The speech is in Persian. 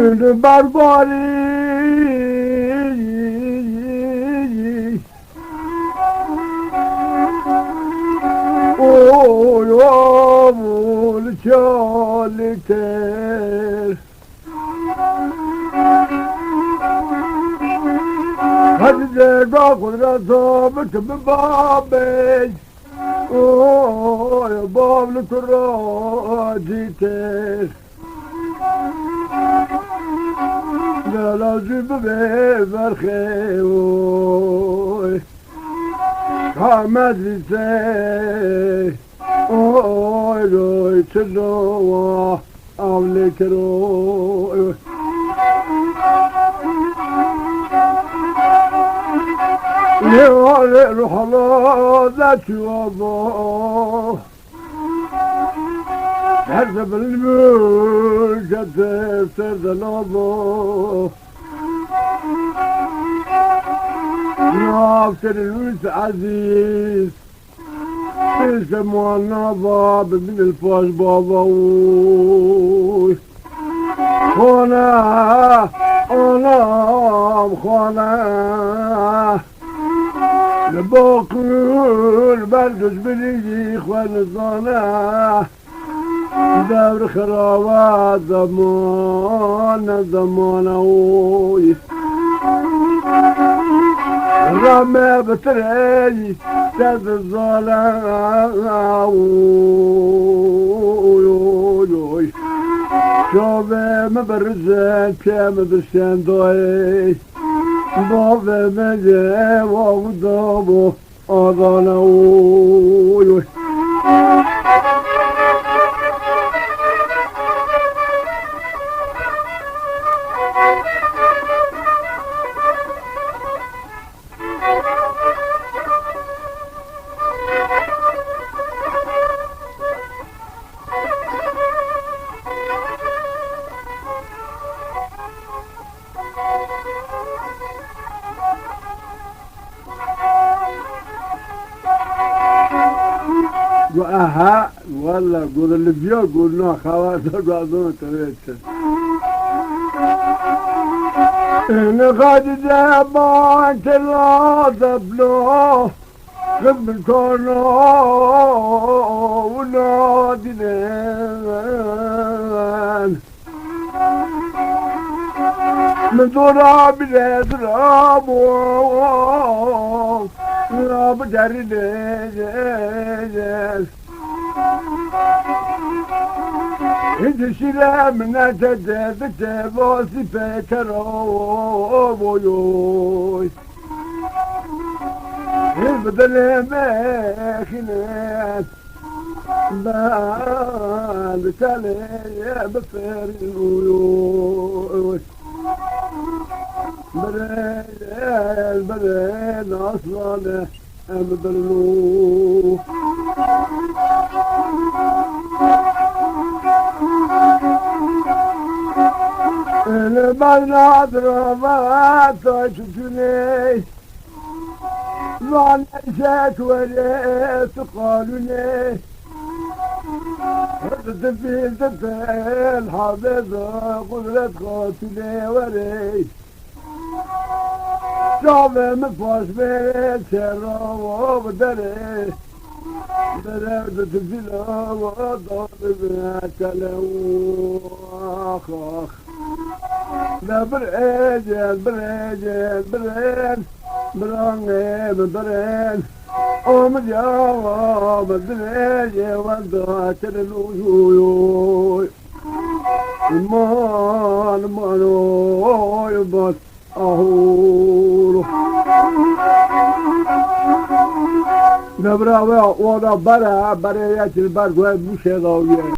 برباری اوی آمول چالیتر هدیده با قدرت آبت ببابش اوی بابل تو را دیتر لازم ببرخه اوی کامد لیسه اوی روی چلو آولی کرو لیوال روح الله ذاتي وضو حسب الملك سرد الوضو نافتر الوس عزيز يسموها النظاب من الفاش بابوي خونه خونه لباقول بردش بليجي اخوان الظناه دور خرابات زمان اوي رمي بتري سد الظلام اوي شوفي مبرزين كام برشان دوي بابا مجي وغضبو اضانا اوي اها ولا قول اللي بيو قولنا خواتر قاعدون تريتر انا غادي دابان تلاذب له غب الكورنو ونادي لين من ضرب الأضرابو راب جاري ليل انت شيلا من جدد تبوسي بكرو بويوي البدل ماخنات بال تالي بفر الويوي بدل اصلا بدلو انا بعد اضربات تشوفني ظن شات ولا تقالني تفيل حافظ قدرة قاتلي وري شعب مفاش بيت شرا وبدري درد تفيل وضرب كلو اخ برعجل بران ومجاوب الدرجة والذات الوجوه المال يبط أهول نبرا وضع برا بريات البرد ومشي ضوية